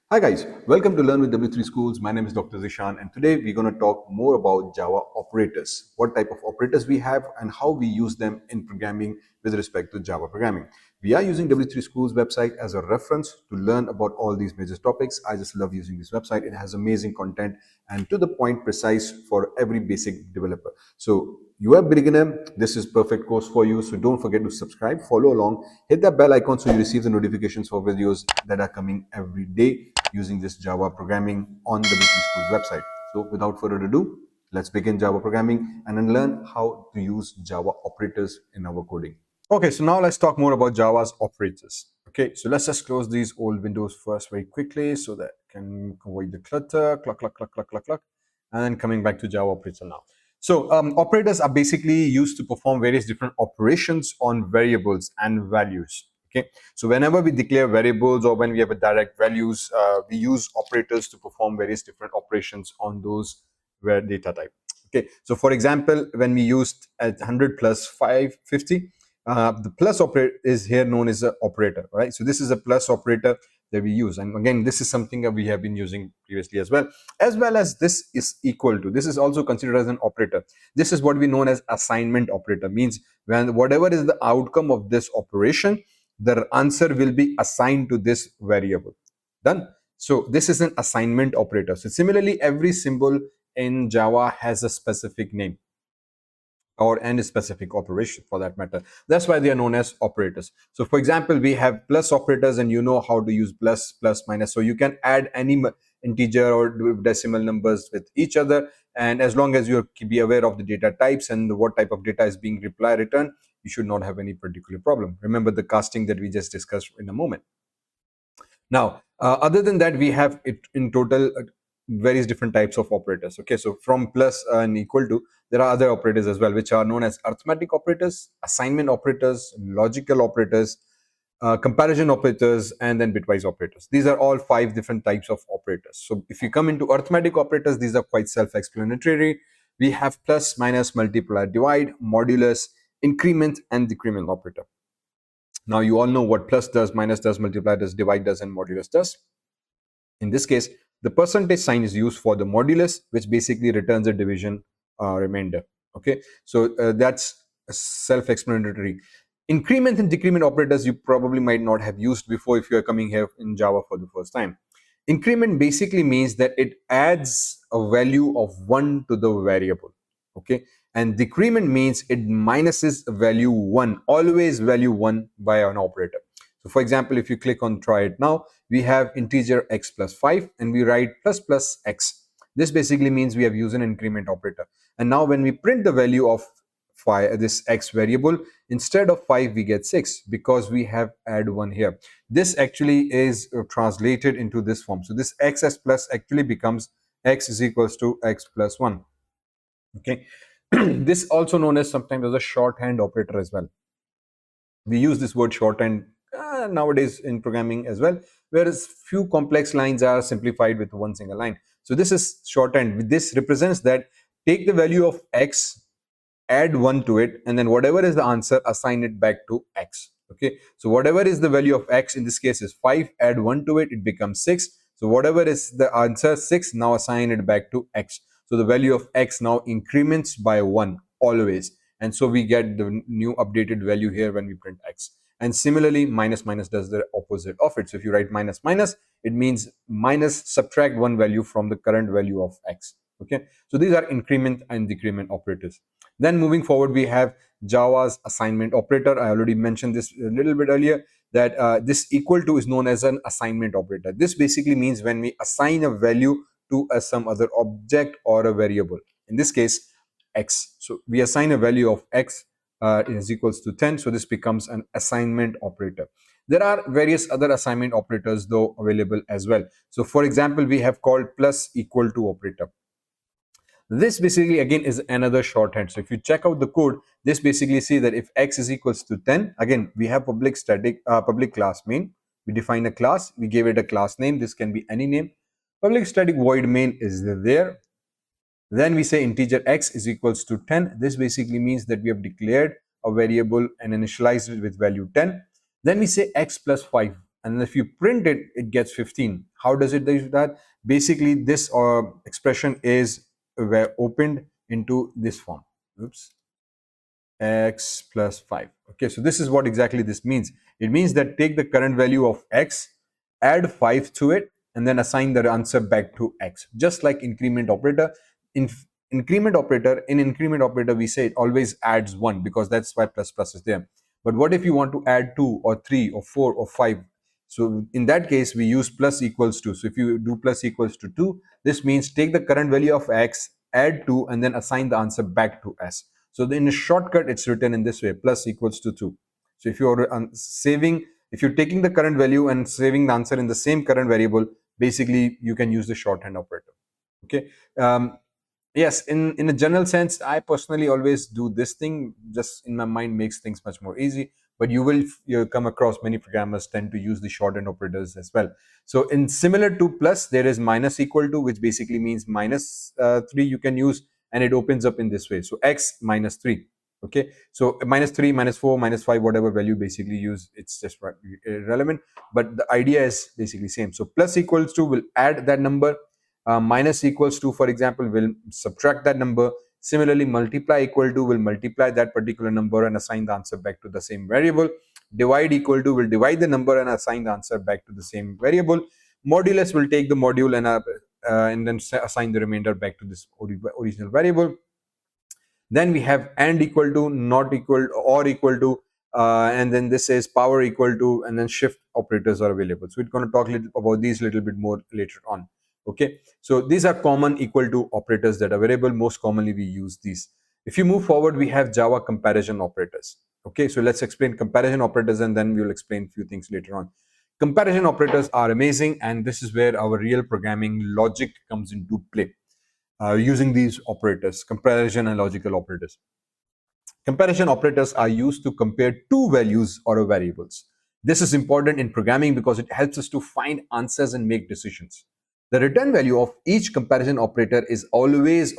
Hi guys, welcome to Learn with W3Schools. My name is Dr. Zeeshan and today we're going to talk more about Java operators, what type of operators we have and how we use them in programming with respect to Java programming. We are using W3Schools website as a reference to learn about all these major topics. I just love using this website. It has amazing content and to the point precise for every basic developer. So you are a beginner, this is perfect course for you. So don't forget to subscribe, follow along, hit that bell icon so you receive the notifications for videos that are coming every day using this Java programming on the W3Schools website. So without further ado, let's begin Java programming and then learn how to use Java operators in our coding. Okay, so now let's talk more about Java's operators. Okay, so let's just close these old windows first very quickly so that I can avoid the clutter, cluck, cluck, cluck, cluck, cluck, cluck, and then coming back to Java operator now. So operators are basically used to perform various different operations on variables and values. Okay, so whenever we declare variables or when we have a direct values, we use operators to perform various different operations on those data type. Okay, so for example, when we used 100 plus 550, the plus operator is here known as an operator, right? So this is a plus operator that we use, and again, this is something that we have been using previously as well as this is equal to. This is also considered as an operator. This is what we known as assignment operator. Means when whatever is the outcome of this operation, the answer will be assigned to this variable. Done. So this is an assignment operator. So similarly, every symbol in Java has a specific name or any specific operation for that matter. That's why they are known as operators. So for example, we have plus operators and you know how to use plus, plus, minus. So you can add any integer or decimal numbers with each other. And as long as you be aware of the data types and what type of data is being returned, you should not have any particular problem. Remember the casting that we just discussed in a moment. Now, other than that, we have it in total various different types of operators. Okay, so from plus and equal to, there are other operators as well, which are known as arithmetic operators, assignment operators, logical operators, comparison operators, and then bitwise operators. These are all 5 different types of operators. So if you come into arithmetic operators, these are quite self-explanatory. We have plus, minus, multiply, divide, modulus, increment, and decrement operator. Now you all know what plus does, minus does, multiply does, divide does, and modulus does. In this case, the percentage sign is used for the modulus, which basically returns a division remainder. Okay, so that's self-explanatory. Increment and decrement operators you probably might not have used before if you are coming here in Java for the first time. Increment basically means that it adds a value of 1 to the variable. Okay, and decrement means it minuses value 1, always value 1 by an operator. So for example, if you click on try it now, we have integer x plus 5 and we write plus plus x. This basically means we have used an increment operator. And now when we print the value of 5, this x variable, instead of 5 we get 6 because we have add 1 here. This actually is translated into this form. So this xs plus actually becomes x is equals to x plus 1. Okay, this also known as sometimes as a shorthand operator as well. We use this word shorthand nowadays in programming as well, whereas few complex lines are simplified with one single line. So this is shorthand. This represents that take the value of x, add 1 to it, and then whatever is the answer, assign it back to x. Okay, so whatever is the value of x in this case is 5, add 1 to it, it becomes 6. So whatever is the answer 6, now assign it back to x. So the value of x now increments by 1 always, and so we get the new updated value here when we print x. And similarly, minus minus does the opposite of it. So if you write minus minus, it means minus subtract 1 value from the current value of x. Okay, so these are increment and decrement operators. Then moving forward, we have Java's assignment operator. I already mentioned this a little bit earlier, that this equal to is known as an assignment operator. This basically means when we assign a value to some other object or a variable, in this case x. So we assign a value of x is equals to 10. So this becomes an assignment operator. There are various other assignment operators though available as well. So for example, we have called plus equal to operator. This basically again is another shorthand. So if you check out the code, this basically see that if x is equals to 10, again we have public static public class main. We define a class, we gave it a class name. This can be any name. Public static void main is there. Then we say integer x is equals to 10. This basically means that we have declared a variable and initialized it with value 10. Then we say x plus 5, and if you print it, it gets 15. How does it do that? Basically, this expression is opened into this form. Oops. X plus 5. Okay, so this is what exactly this means. It means that take the current value of x, add 5 to it, and then assign the answer back to x. Just like increment operator. In increment operator, we say it always adds 1 because that's why plus plus is there. But what if you want to add 2 or 3 or 4 or 5? So in that case, we use plus equals to. So if you do plus equals to 2, this means take the current value of x, add 2, and then assign the answer back to s. So in a shortcut, it's written in this way: plus equals to 2. So if you're if you're taking the current value and saving the answer in the same current variable, basically you can use the shorthand operator. Okay. Yes, in a general sense, I personally always do this thing. Just in my mind, makes things much more easy. But you come across many programmers tend to use the shorthand operators as well. So in similar to plus, there is minus equal to, which basically means minus 3 you can use, and it opens up in this way. So x minus 3. Okay, so minus 3, minus 4, minus 5, whatever value basically use, it's just irrelevant. But the idea is basically same. So plus equals to will add that number. Minus equals to, for example, will subtract that number. Similarly, multiply equal to will multiply that particular number and assign the answer back to the same variable. Divide equal to will divide the number and assign the answer back to the same variable. Modulus will take the module and then assign the remainder back to this original variable. Then we have and equal to, not equal, or equal to, and then this is power equal to, and then shift operators are available. So we're going to talk about these a little bit more later on. Okay, so these are common equal to operators that are available. Most commonly we use these. If you move forward, we have Java comparison operators. Okay, so let's explain comparison operators and then we'll explain a few things later on. Comparison operators are amazing, and this is where our real programming logic comes into play. Using these operators, comparison and logical operators. Comparison operators are used to compare two values or variables. This is important in programming because it helps us to find answers and make decisions. The return value of each comparison operator is always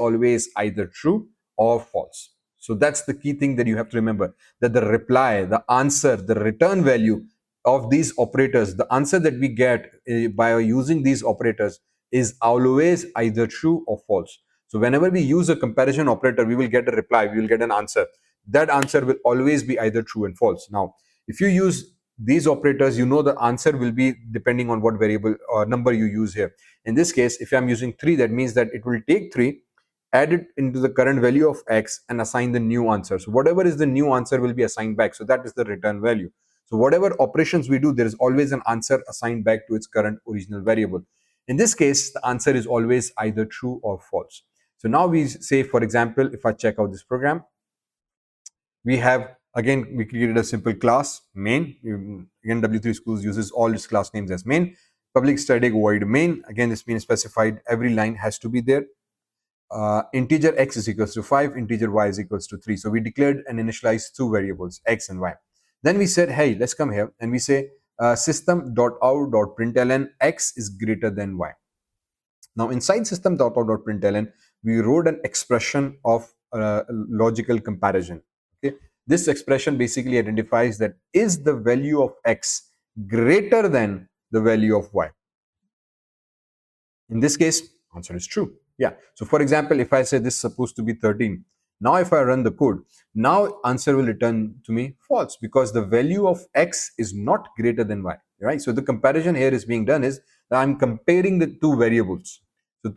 either true or false. So that's the key thing that you have to remember, that the reply, the answer, the return value of these operators, the answer that we get by using these operators is always either true or false. So whenever we use a comparison operator, we will get a reply, we will get an answer. That answer will always be either true and false. Now, if you use these operators, you know the answer will be depending on what variable or number you use here. In this case, if I'm using 3, that means that it will take 3, add it into the current value of x, and assign the new answer. So whatever is the new answer will be assigned back. So that is the return value. So whatever operations we do, there is always an answer assigned back to its current original variable. In this case, the answer is always either true or false. So now we say, for example, if I check out this program, we created a simple class main. Again, W3Schools uses all its class names as main. Public static void main. Again, this means specified, every line has to be there. Integer x is equals to 5, integer y is equals to 3. So we declared and initialized two variables, x and y. Then we said, hey, let's come here and we say system.out.println x is greater than y. Now inside system.out.println, we wrote an expression of logical comparison. Okay, this expression basically identifies that is the value of x greater than the value of y. In this case, answer is true. Yeah. So for example, if I say this is supposed to be 13, now if I run the code, now answer will return to me false because the value of x is not greater than y, right? So the comparison here is being done is that I'm comparing the two variables. So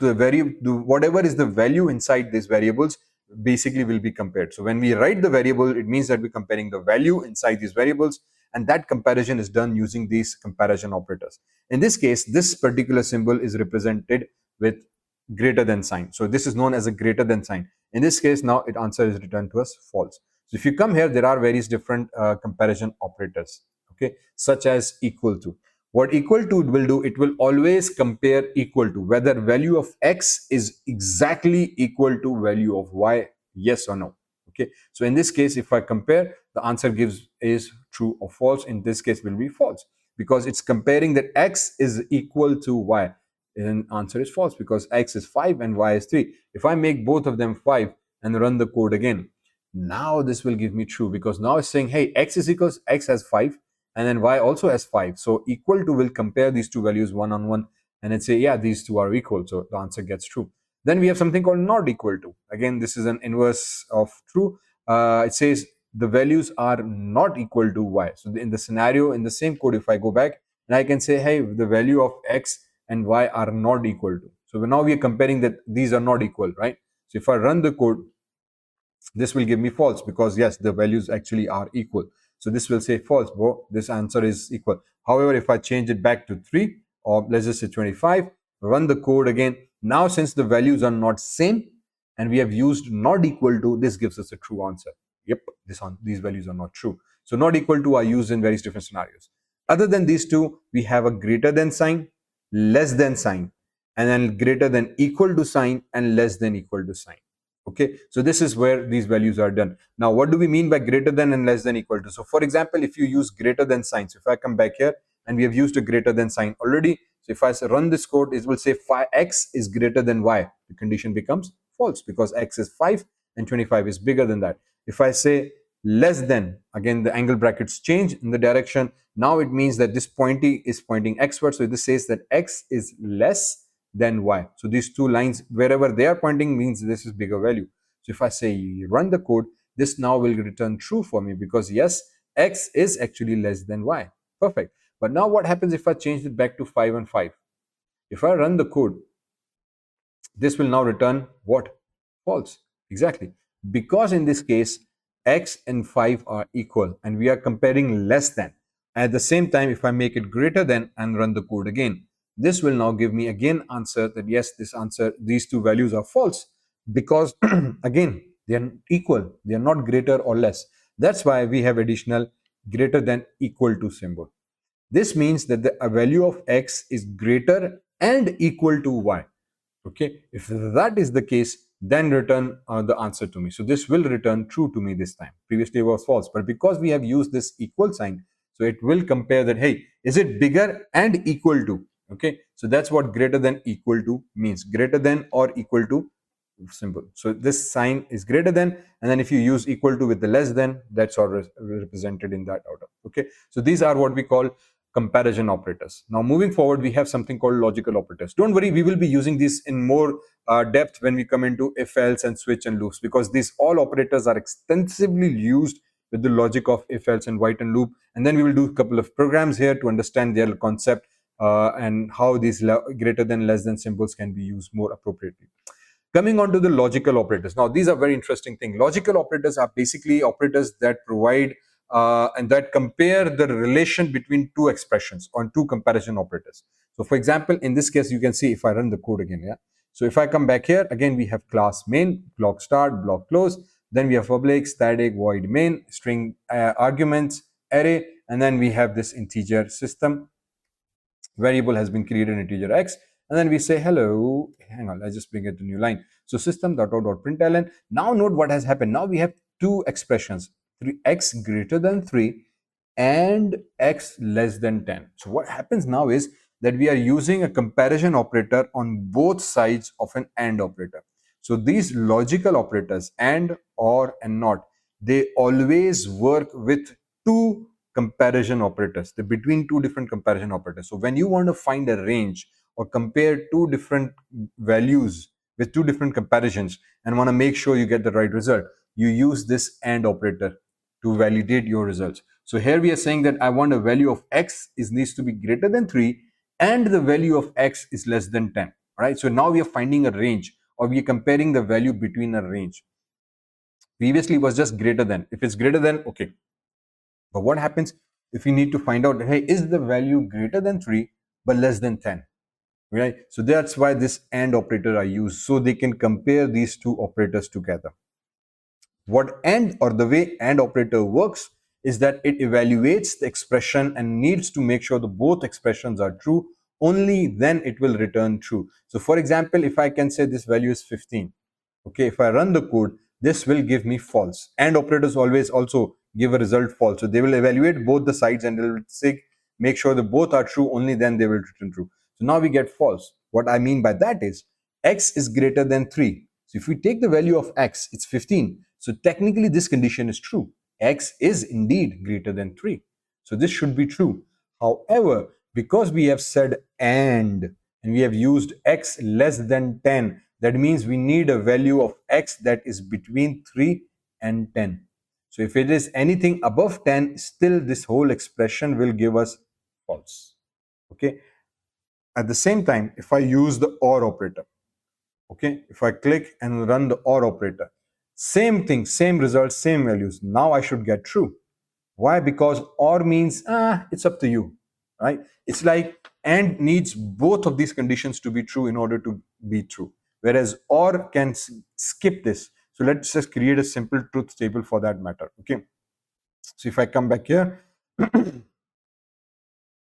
whatever is the value inside these variables basically will be compared. So when we write the variable, it means that we're comparing the value inside these variables, and that comparison is done using these comparison operators. In this case, this particular symbol is represented with greater than sign. So this is known as a greater than sign. In this case, now its answer is returned to us false. So if you come here, there are various different comparison operators, okay, such as equal to. What equal to will do, it will always compare equal to, whether value of x is exactly equal to value of y, yes or no. Okay, so in this case, if I compare, the answer gives is true or false. In this case will be false because it's comparing that x is equal to y. And answer is false because x is 5 and y is 3. If I make both of them 5 and run the code again, now this will give me true because now it's saying, hey, x is equals, x has 5 and then y also has 5. So equal to will compare these two values one on one, and then say, yeah, these two are equal. So the answer gets true. Then we have something called not equal to. Again, this is an inverse of true. It says the values are not equal to y. So in the scenario, in the same code, if I go back and I can say, hey, the value of x and y are not equal to. So now we are comparing that these are not equal, right? So if I run the code, this will give me false, because yes, the values actually are equal. So this will say false, bro. This answer is equal. However, if I change it back to 3, or let's just say 25, run the code again. Now, since the values are not same and we have used not equal to, this gives us a true answer. Yep, these values are not true. So not equal to are used in various different scenarios. Other than these two, we have a greater than sign, less than sign, and then greater than equal to sign and less than equal to sign. Okay, so this is where these values are done. Now, what do we mean by greater than and less than equal to? So for example, if you use greater than sign, so if I come back here and we have used a greater than sign already, so if I run this code, it will say x is greater than y. The condition becomes false because x is 5 and 25 is bigger than that. If I say less than, again the angle brackets change in the direction. Now it means that this pointy is pointing xward, so this says that x is less than y. So these two lines, wherever they are pointing, means this is bigger value. So if I say run the code, this now will return true for me, because yes, x is actually less than y. Perfect. But now what happens if I change it back to 5 and 5? If I run the code, this will now return what? False. Exactly. Because in this case, x and 5 are equal and we are comparing less than. At the same time, if I make it greater than and run the code again, this will now give me again answer that yes, these two values are false, because again, they are equal. They are not greater or less. That's why we have additional greater than equal to symbol. This means that the value of x is greater and equal to y. Okay, if that is the case, then return the answer to me. So this will return true to me this time. Previously it was false, but because we have used this equal sign, so it will compare that, hey, is it bigger and equal to? Okay, so that's what greater than equal to means. Greater than or equal to symbol. So this sign is greater than, and then if you use equal to with the less than, that's all represented in that order. Okay, so these are what we call comparison operators. Now moving forward, we have something called logical operators. Don't worry, we will be using these in more depth when we come into if else and switch and loops, because these all operators are extensively used with the logic of if else and while and loop. And then we will do a couple of programs here to understand their concept and how these greater than less than symbols can be used more appropriately. Coming on to the logical operators. Now, these are very interesting things. Logical operators are basically operators that provide and that compare the relation between two expressions on two comparison operators. So, for example, in this case, you can see if I run the code again, yeah. So if I come back here, again, we have class main, block start, block close. Then we have public, static, void main, string arguments, array, and then we have this integer system variable has been created integer x, and then we say hello. Hang on, let's just bring it to new line. So system.out.println. Now note what has happened. Now we have two expressions, x greater than 3 and x less than 10. So what happens now is that we are using a comparison operator on both sides of an AND operator. So these logical operators, AND, OR, and NOT, they always work with two comparison operators, between two different comparison operators. So when you want to find a range or compare two different values with two different comparisons and want to make sure you get the right result, you use this AND operator to validate your results. So here we are saying that I want a value of x needs to be greater than 3 and the value of x is less than 10. Right? So now we are finding a range, or we are comparing the value between a range. Previously it was just greater than. If it's greater than, okay. But what happens if you need to find out, hey, is the value greater than 3 but less than 10? Right? So that's why this AND operator are used, so they can compare these two operators together. What AND, or the way AND operator works, is that it evaluates the expression and needs to make sure that both expressions are true. Only then it will return true. So for example, if I can say this value is 15, okay, if I run the code, this will give me false. AND operators always also give a result false. So they will evaluate both the sides and they will say, make sure that both are true, only then they will return true. So now we get false. What I mean by that is x is greater than 3. So if we take the value of x, it's 15. So technically this condition is true. X is indeed greater than 3. So this should be true. However, because we have said and we have used x less than 10, that means we need a value of x that is between 3 and 10. So if it is anything above 10, still this whole expression will give us false. Okay. At the same time, if I use the or operator, okay, if I click and run the or operator, same thing, same results, same values. Now I should get true. Why? Because or means it's up to you, right? It's like and needs both of these conditions to be true in order to be true, whereas or can skip this. So let's just create a simple truth table for that matter. Okay, so if I come back here,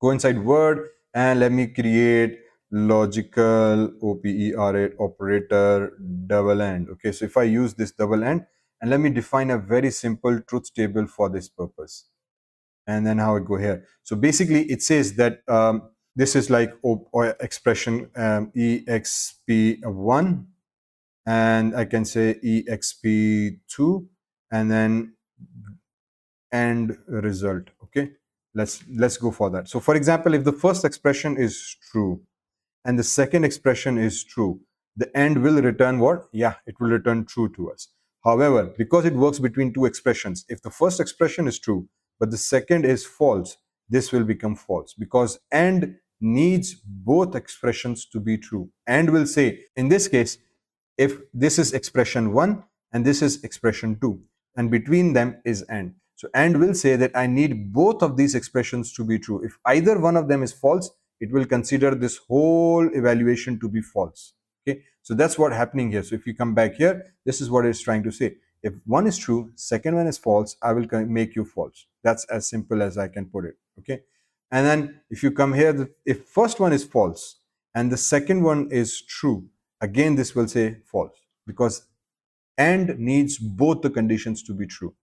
go inside Word and let me create logical operator double and. Okay, so if I use this double and let me define a very simple truth table for this purpose. And then how it go here. So basically it says that this is like or expression exp1, and I can say exp2, and then and result. Okay, let's go for that. So for example, if the first expression is true and the second expression is true, the end will return what? Yeah, it will return true to us. However, because it works between two expressions, if the first expression is true but the second is false, this will become false, because and needs both expressions to be true. And will say, in this case, if this is expression 1 and this is expression 2 and between them is and, so and will say that I need both of these expressions to be true. If either one of them is false, it will consider this whole evaluation to be false. Okay, so that's what happening here. So if you come back here, this is what it's trying to say. If one is true, second one is false, I will make you false. That's as simple as I can put it. Okay, and then if you come here, if first one is false and the second one is true, again this will say false, because and needs both the conditions to be true.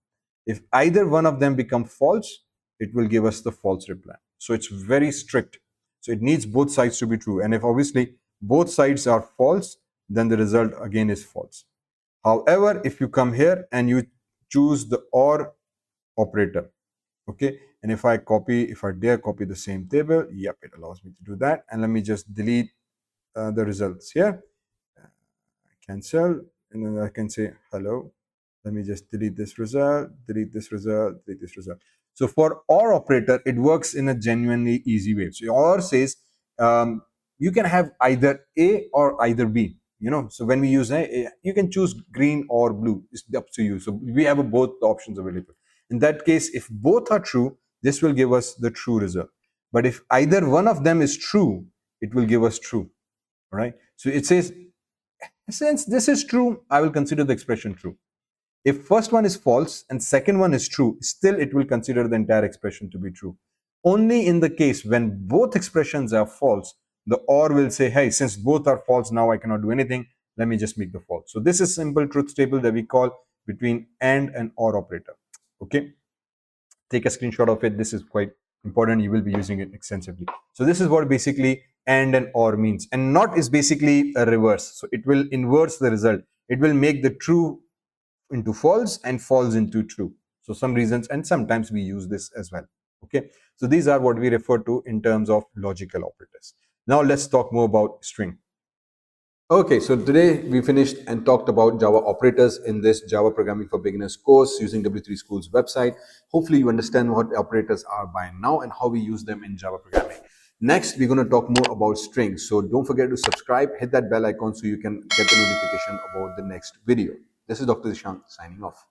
If either one of them become false, it will give us the false reply. So it's very strict. So it needs both sides to be true. And if obviously both sides are false, then the result again is false. However, if you come here and you choose the or operator, okay, and if I dare copy the same table, yep, it allows me to do that. And let me just delete the results here. Cancel, and then I can say hello. Let me just delete this result, delete this result, delete this result. So for or operator, it works in a genuinely easy way. So or says you can have either A or either B. You know, so when we use A, you can choose green or blue. It's up to you. So we have both options available. In that case, if both are true, this will give us the true result. But if either one of them is true, it will give us true. All right. So it says, since this is true, I will consider the expression true. If first one is false and second one is true, still it will consider the entire expression to be true. Only in the case when both expressions are false, the or will say, hey, since both are false, now I cannot do anything. Let me just make the false. So this is simple truth table that we call between and or operator. Okay. Take a screenshot of it. This is quite important. You will be using it extensively. So this is what basically and or means. And not is basically a reverse. So it will inverse the result. It will make the true into false and false into true. So some reasons, and sometimes we use this as well. Okay, so these are what we refer to in terms of logical operators. Now let's talk more about string. Okay, so today we finished and talked about Java operators in this Java Programming for Beginners course using W3Schools website. Hopefully you understand what operators are by now and how we use them in Java programming. Next, we're going to talk more about strings. So don't forget to subscribe, hit that bell icon so you can get the notification about the next video. This is Dr. Zeeshan signing off.